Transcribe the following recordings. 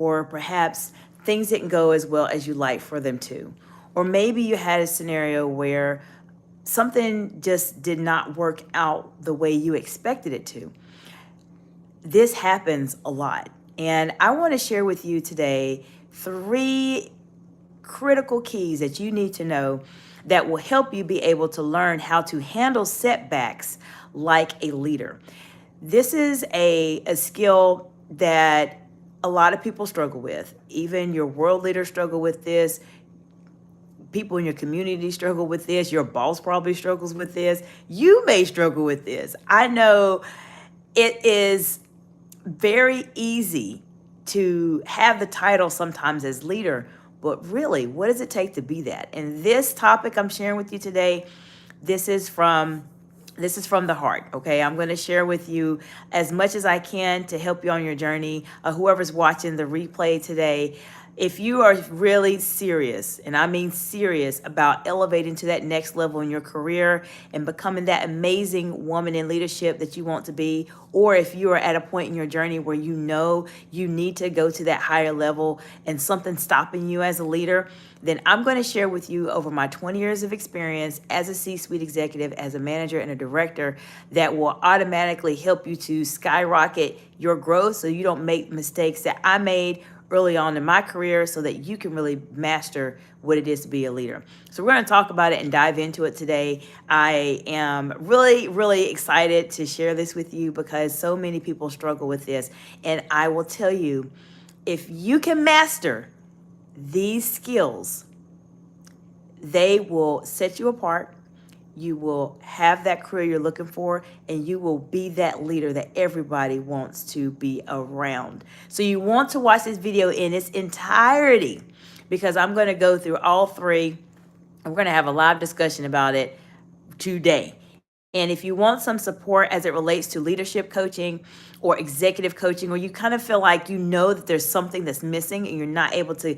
or perhaps things didn't go as well as you like for them to. Or maybe you had a scenario where something just did not work out the way you expected it to. This happens a lot. And I want to share with you today 3 critical keys that you need to know that will help you be able to learn how to handle setbacks like a leader. This is a skill that a lot of people struggle with. Even your world leaders struggle with this. People in your community struggle with this. Your boss probably struggles with this. You may struggle with this. I know it is very easy to have the title sometimes as leader, but really, what does it take to be that? And this topic I'm sharing with you today, this is from the heart, okay? I'm going to share with you as much as I can to help you on your journey. Whoever's watching the replay today, if you are really serious, and I mean serious, about elevating to that next level in your career and becoming that amazing woman in leadership that you want to be, or if you are at a point in your journey where you know you need to go to that higher level and something's stopping you as a leader, then I'm going to share with you over my 20 years of experience as a C-suite executive, as a manager and a director, that will automatically help you to skyrocket your growth so you don't make mistakes that I made early on in my career, so that you can really master what it is to be a leader. So we're going to talk about it and dive into it today. I am really, really excited to share this with you because so many people struggle with this. And I will tell you, if you can master these skills, they will set you apart. You will have that career you're looking for, and you will be that leader that everybody wants to be around. So you want to watch this video in its entirety because I'm going to go through all 3. We're going to have a live discussion about it today. And if you want some support as it relates to leadership coaching or executive coaching, or you kind of feel like you know that there's something that's missing and you're not able to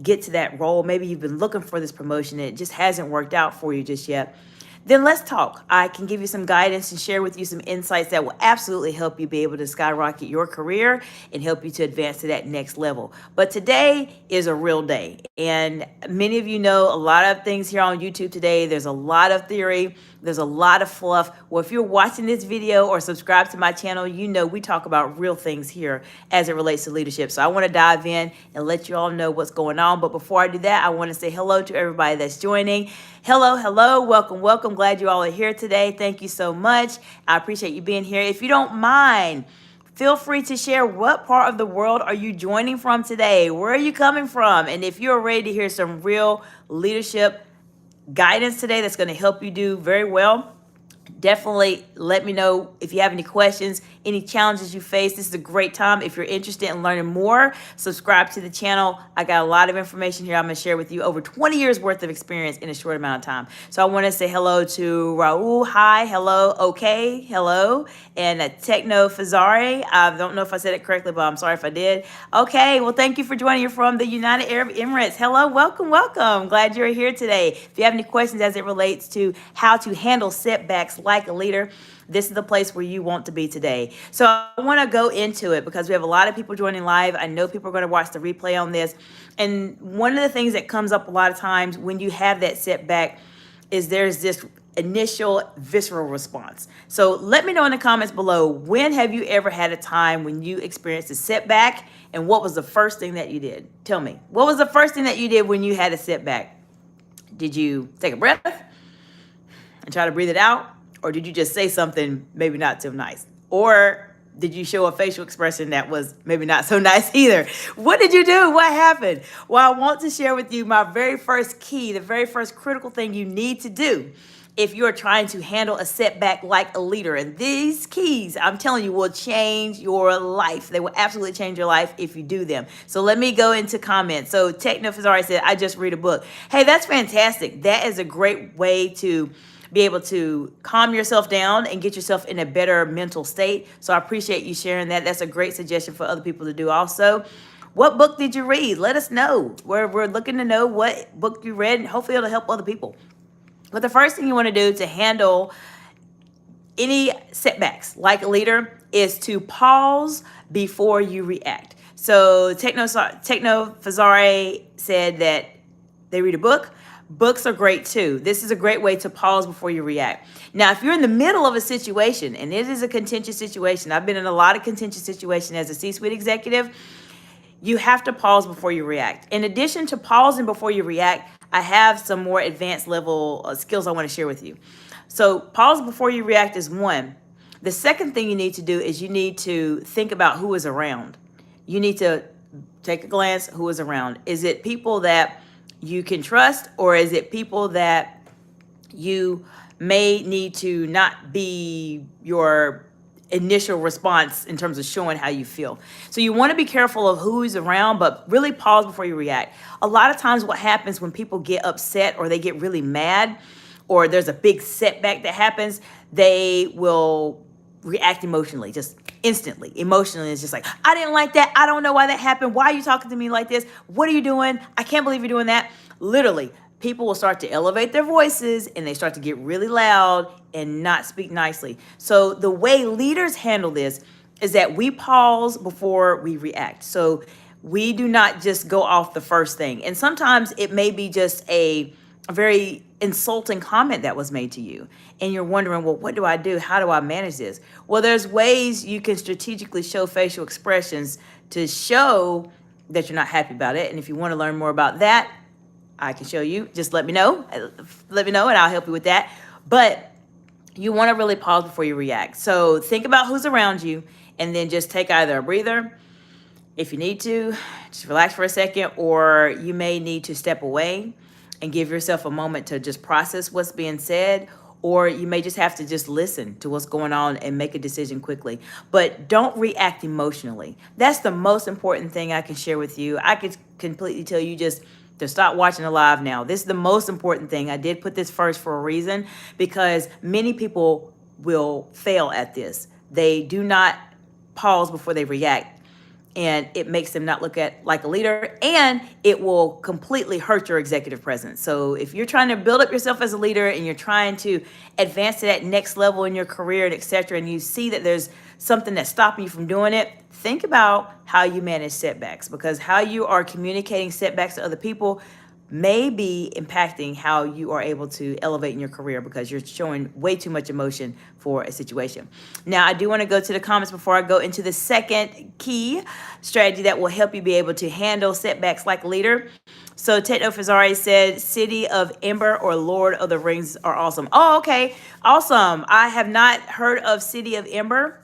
get to that role, maybe you've been looking for this promotion and it just hasn't worked out for you just yet, then let's talk. I can give you some guidance and share with you some insights that will absolutely help you be able to skyrocket your career and help you to advance to that next level. But today is a real day. And many of you know a lot of things here on YouTube today. There's a lot of theory. There's a lot of fluff. Well, if you're watching this video or subscribe to my channel, you know we talk about real things here as it relates to leadership. So I want to dive in and let you all know what's going on. But before I do that, I want to say hello to everybody that's joining. Hello, hello, welcome, welcome. Glad you all are here today. Thank you so much. I appreciate you being here. If you don't mind, feel free to share what part of the world are you joining from today? Where are you coming from? And if you're ready to hear some real leadership guidance today that's going to help you do very well, definitely let me know if you have any questions, any challenges you face. This is a great time. If you're interested in learning more, subscribe to the channel. I got a lot of information here I'm going to share with you. Over 20 years worth of experience in a short amount of time. So I want to say hello to Raul. Hi. Hello. Okay. Hello. And Techno Fazari. I don't know if I said it correctly, but I'm sorry if I did. Okay. Well, thank you for joining. You're from the United Arab Emirates. Hello. Welcome. Welcome. Glad you're here today. If you have any questions as it relates to how to handle setbacks like a leader, this is the place where you want to be today. So I want to go into it because we have a lot of people joining live. I know people are going to watch the replay on this. And one of the things that comes up a lot of times when you have that setback is there's this initial visceral response. So let me know in the comments below, when have you ever had a time when you experienced a setback, and what was the first thing that you did? Tell me, what was the first thing that you did when you had a setback? Did you take a breath and try to breathe it out? Or did you just say something maybe not so nice? Or did you show a facial expression that was maybe not so nice either? What did you do? What happened? Well, I want to share with you my very first key, the very first critical thing you need to do if you're trying to handle a setback like a leader. And these keys, I'm telling you, will change your life. They will absolutely change your life if you do them. So let me go into comments. So Techno Fazari said, I just read a book. Hey, that's fantastic. That is a great way to be able to calm yourself down and get yourself in a better mental state. So I appreciate you sharing that. That's a great suggestion for other people to do also. What book did you read? Let us know. We're looking to know what book you read, and hopefully it'll help other people. But the first thing you want to do to handle any setbacks like a leader is to pause before you react. So Techno Fazare said that they read a book. Books are great too. This is a great way to pause before you react. Now, if you're in the middle of a situation and it is a contentious situation, I've been in a lot of contentious situations as a C-suite executive, you have to pause before you react. In addition to pausing before you react, I have some more advanced level skills I want to share with you. So pause before you react is one. The second thing you need to do is you need to think about who is around. You need to take a glance who is around. Is it people that you can trust, or is it people that you may need to not be your initial response in terms of showing how you feel? So you want to be careful of who's around, but really pause before you react. A lot of times what happens when people get upset or they get really mad or there's a big setback that happens, they will react emotionally, just instantly. Emotionally, it's just like, I didn't like that. I don't know why that happened. Why are you talking to me like this? What are you doing? I can't believe you're doing that. Literally, people will start to elevate their voices and they start to get really loud and not speak nicely. So the way leaders handle this is that we pause before we react. So we do not just go off the first thing. And sometimes it may be just a very insulting comment that was made to you. And you're wondering, well, what do I do? How do I manage this? Well, there's ways you can strategically show facial expressions to show that you're not happy about it. And if you want to learn more about that, I can show you. Just let me know. Let me know and I'll help you with that. But you want to really pause before you react. So think about who's around you and then just take either a breather. If you need to, just relax for a second, or you may need to step away and give yourself a moment to just process what's being said, or you may just have to just listen to what's going on and make a decision quickly. But don't react emotionally. That's the most important thing I can share with you. I could completely tell you just to stop watching the live now. This is the most important thing. I did put this first for a reason, because many people will fail at this. They do not pause before they react, and it makes them not look at like a leader, and it will completely hurt your executive presence. So if you're trying to build up yourself as a leader and you're trying to advance to that next level in your career and et cetera, and you see that there's something that's stopping you from doing it, think about how you manage setbacks, because how you are communicating setbacks to other people may be impacting how you are able to elevate in your career, because you're showing way too much emotion for a situation. Now, I do want to go to the comments before I go into the second key strategy that will help you be able to handle setbacks like a leader. So Techno Fazari said, City of Ember or Lord of the Rings are awesome. Oh, okay. Awesome. I have not heard of City of Ember.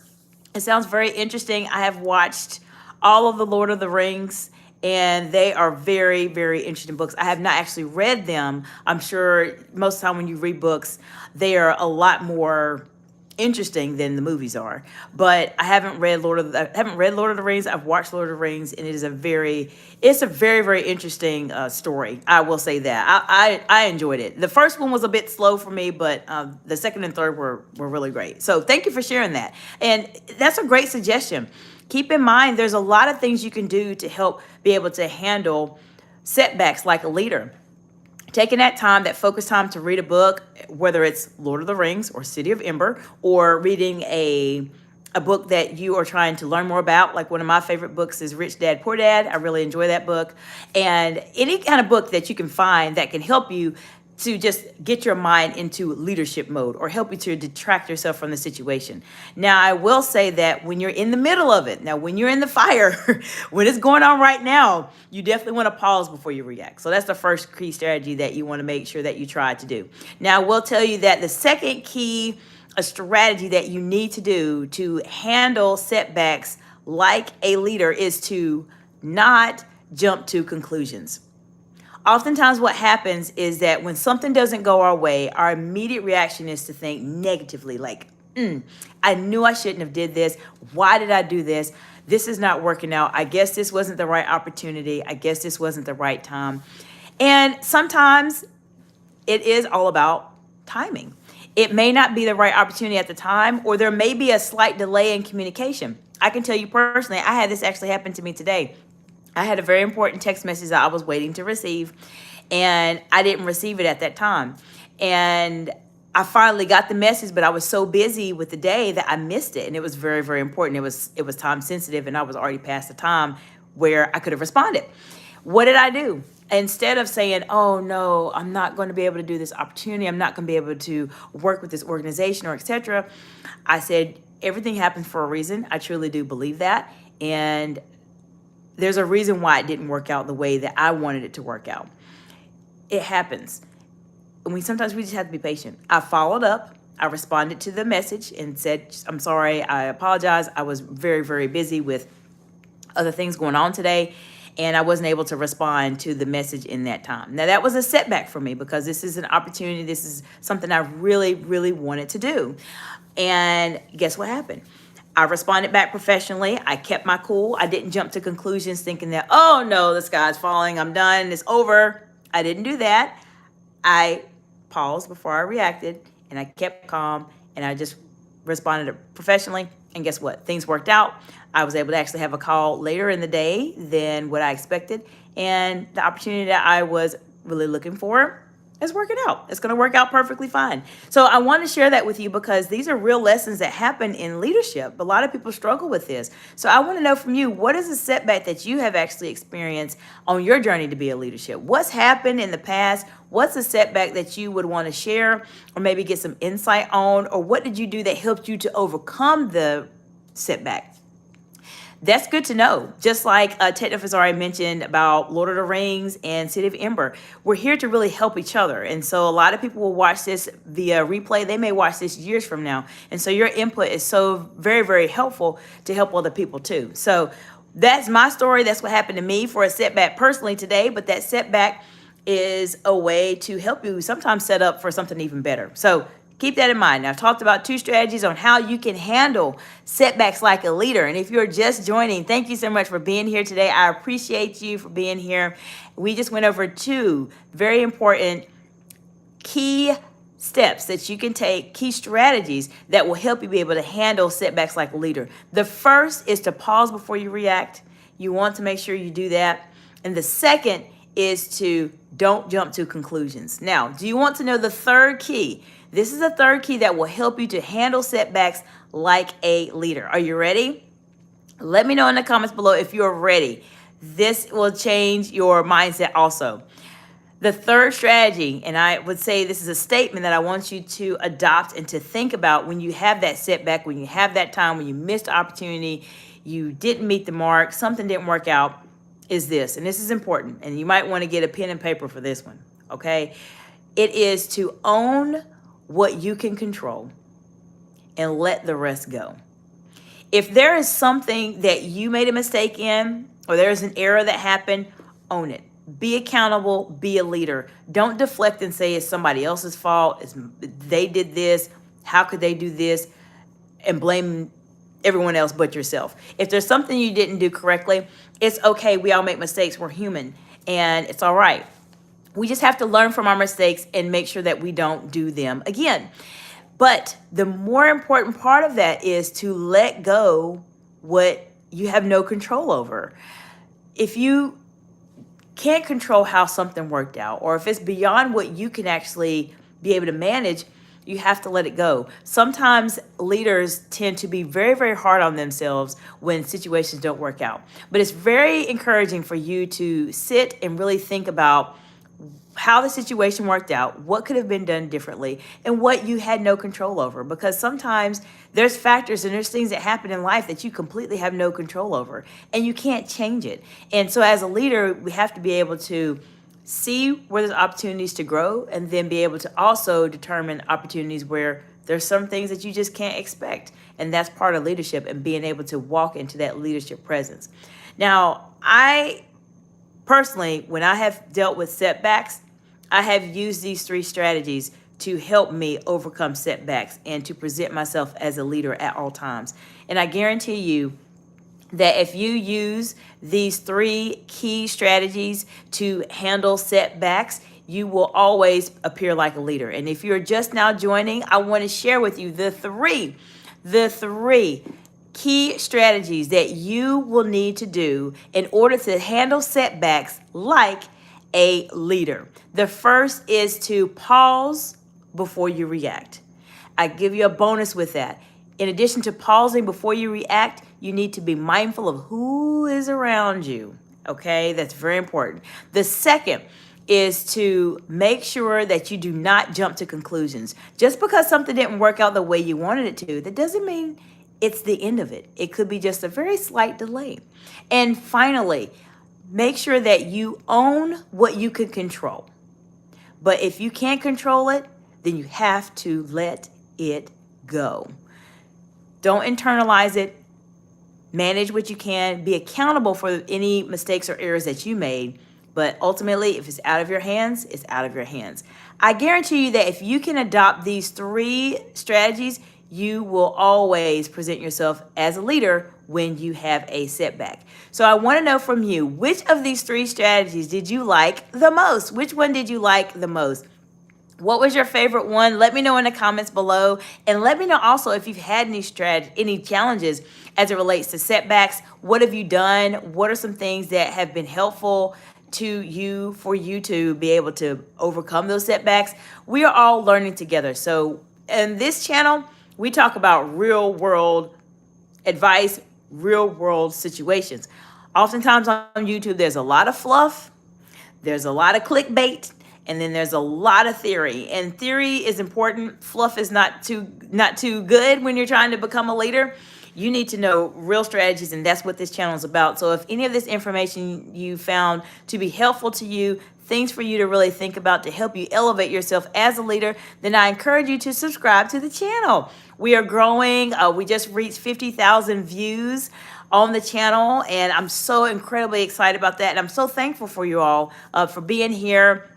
It sounds very interesting. I have watched all of the Lord of the Rings, and they are very, very interesting books. I have not actually read them. I'm sure most of the time when you read books, they are a lot more interesting than the movies are. But I haven't read Lord of the Rings. I've watched Lord of the Rings, and it's a very, very interesting story. I will say that I enjoyed it. The first one was a bit slow for me, but the second and third were really great. So thank you for sharing that. And that's a great suggestion. Keep in mind, there's a lot of things you can do to help be able to handle setbacks like a leader. Taking that time, that focused time to read a book, whether it's Lord of the Rings or City of Ember, or reading a book that you are trying to learn more about. Like one of my favorite books is Rich Dad, Poor Dad. I really enjoy that book. And any kind of book that you can find that can help you to just get your mind into leadership mode or help you to detract yourself from the situation. Now, I will say that when you're in the middle of it, now when you're in the fire, when it's going on right now, you definitely want to pause before you react. So that's the first key strategy that you want to make sure that you try to do. Now, I will tell you that the second key strategy that you need to do to handle setbacks like a leader is to not jump to conclusions. Oftentimes what happens is that when something doesn't go our way, our immediate reaction is to think negatively, like, I knew I shouldn't have did this. Why did I do this? This is not working out. I guess this wasn't the right opportunity. I guess this wasn't the right time. And sometimes it is all about timing. It may not be the right opportunity at the time, or there may be a slight delay in communication. I can tell you personally, I had this actually happen to me today. I had a very important text message that I was waiting to receive, and I didn't receive it at that time. And I finally got the message, but I was so busy with the day that I missed it. And it was very, very important. It was time sensitive, and I was already past the time where I could have responded. What did I do? Instead of saying, oh no, I'm not going to be able to do this opportunity, I'm not going to be able to work with this organization or etc., I said, everything happens for a reason. I truly do believe that. And there's a reason why it didn't work out the way that I wanted it to work out. It happens. And sometimes we just have to be patient. I followed up. I responded to the message and said, I'm sorry, I apologize. I was very, very busy with other things going on today, and I wasn't able to respond to the message in that time. Now, that was a setback for me because this is an opportunity. This is something I really, really wanted to do. And guess what happened? I responded back professionally. I kept my cool. I didn't jump to conclusions thinking that, oh no, the sky's falling, I'm done, it's over. I didn't do that. I paused before I reacted, and I kept calm, and I just responded professionally. And guess what? Things worked out. I was able to actually have a call later in the day than what I expected. And the opportunity that I was really looking for is working out. It's going to work out perfectly fine. So I want to share that with you because these are real lessons that happen in leadership. A lot of people struggle with this. So I want to know from you, what is a setback that you have actually experienced on your journey to be a leadership? What's happened in the past? What's a setback that you would want to share or maybe get some insight on? Or what did you do that helped you to overcome the setback? That's good to know. Just like Technif has already mentioned about Lord of the Rings and City of Ember, we're here to really help each other. And so a lot of people will watch this via replay. They may watch this years from now. And so your input is so very, very helpful to help other people too. So that's my story. That's what happened to me for a setback personally today. But that setback is a way to help you sometimes set up for something even better. So keep that in mind. Now, I've talked about 2 strategies on how you can handle setbacks like a leader. And if you're just joining, thank you so much for being here today. I appreciate you for being here. We just went over 2 very important key steps that you can take, key strategies that will help you be able to handle setbacks like a leader. The first is to pause before you react. You want to make sure you do that. And the second is to don't jump to conclusions. Now, do you want to know the third key? This is a third key that will help you to handle setbacks like a leader. Are you ready? Let me know in the comments below if you're ready. This will change your mindset also. The third strategy, and I would say this is a statement that I want you to adopt and to think about when you have that setback, when you have that time, when you missed the opportunity, you didn't meet the mark, something didn't work out, is this. And this is important. And you might want to get a pen and paper for this one, okay? It is to own what you can control and let the rest go. If there is something that you made a mistake in, or there's an error that happened, own it. Be accountable, be a leader. Don't deflect and say it's somebody else's fault. They did this. How could they do this? And blame everyone else but yourself. If there's something you didn't do correctly, it's okay. We all make mistakes. We're human, and it's all right. We just have to learn from our mistakes and make sure that we don't do them again. But the more important part of that is to let go what you have no control over. If you can't control how something worked out, or if it's beyond what you can actually be able to manage, you have to let it go. Sometimes leaders tend to be very, very hard on themselves when situations don't work out. But it's very encouraging for you to sit and really think about how the situation worked out, what could have been done differently, and what you had no control over. Because sometimes there's factors and there's things that happen in life that you completely have no control over, and you can't change it. And so as a leader, we have to be able to see where there's opportunities to grow, and then be able to also determine opportunities where there's some things that you just can't expect. And that's part of leadership, and being able to walk into that leadership presence. Now, I personally, when I have dealt with setbacks, I have used these 3 strategies to help me overcome setbacks and to present myself as a leader at all times. And I guarantee you that if you use these 3 key strategies to handle setbacks, you will always appear like a leader. And if you're just now joining, I want to share with you the three key strategies that you will need to do in order to handle setbacks like a leader. The first is to pause before you react. I give you a bonus with that. In addition to pausing before you react, you need to be mindful of who is around you. Okay, that's very important. The second is to make sure that you do not jump to conclusions. Just because something didn't work out the way you wanted it to, that doesn't mean it's the end of it. It could be just a very slight delay. And finally, make sure that you own what you can control. But if you can't control it, then you have to let it go. Don't internalize it. Manage what you can. Be accountable for any mistakes or errors that you made. But ultimately, if it's out of your hands, it's out of your hands. I guarantee you that if you can adopt these 3 strategies, you will always present yourself as a leader when you have a setback. So I want to know from you, which of these 3 strategies did you like the most? Which one did you like the most? What was your favorite one? Let me know in the comments below. And let me know also if you've had any challenges as it relates to setbacks. What have you done? What are some things that have been helpful to you for you to be able to overcome those setbacks? We are all learning together. So in this channel, we talk about real world advice, real world situations. Oftentimes on YouTube, there's a lot of fluff, there's a lot of clickbait, and then there's a lot of theory. And theory is important. Fluff is not too good when you're trying to become a leader. You need to know real strategies, and that's what this channel is about. So if any of this information you found to be helpful to you, things for you to really think about to help you elevate yourself as a leader, then I encourage you to subscribe to the channel. We are growing. We just reached 50,000 views on the channel, and I'm so incredibly excited about that. And I'm so thankful for you all for being here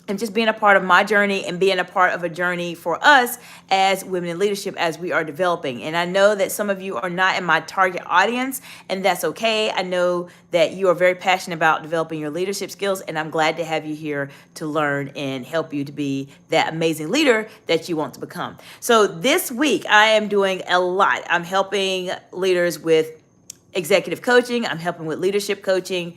and just being a part of my journey and being a part of a journey for us as women in leadership as we are developing. And I know that some of you are not in my target audience, and that's okay. I know that you are very passionate about developing your leadership skills, and I'm glad to have you here to learn and help you to be that amazing leader that you want to become. So this week, I am doing a lot. I'm helping leaders with executive coaching. I'm helping with leadership coaching,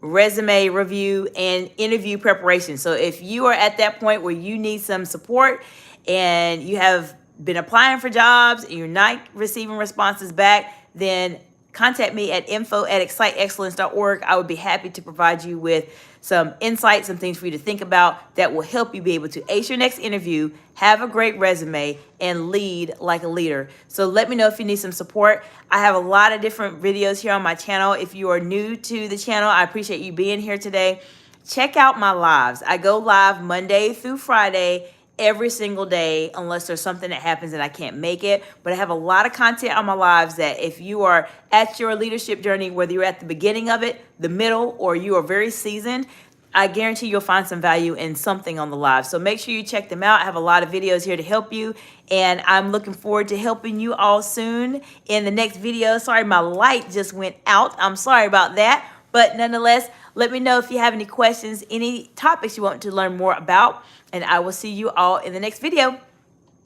resume review, and interview preparation. So if you are at that point where you need some support and you have been applying for jobs and you're not receiving responses back, then contact me at info@exciteexcellence.org. I would be happy to provide you with some insights and things for you to think about that will help you be able to ace your next interview, have a great resume, and lead like a leader. So let me know if you need some support. I have a lot of different videos here on my channel. If you are new to the channel, I appreciate you being here today. Check out my lives. I go live Monday through Friday every single day unless there's something that happens and I can't make it. But I have a lot of content on my lives that if you are at your leadership journey, whether you're at the beginning of it, the middle, or you are very seasoned, I guarantee you'll find some value in something on the live. So make sure you check them out. I have a lot of videos here to help you, and I'm looking forward to helping you all soon in the next video. Sorry, my light just went out. I'm sorry about that. But nonetheless, let me know if you have any questions, any topics you want to learn more about, and I will see you all in the next video.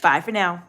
Bye for now.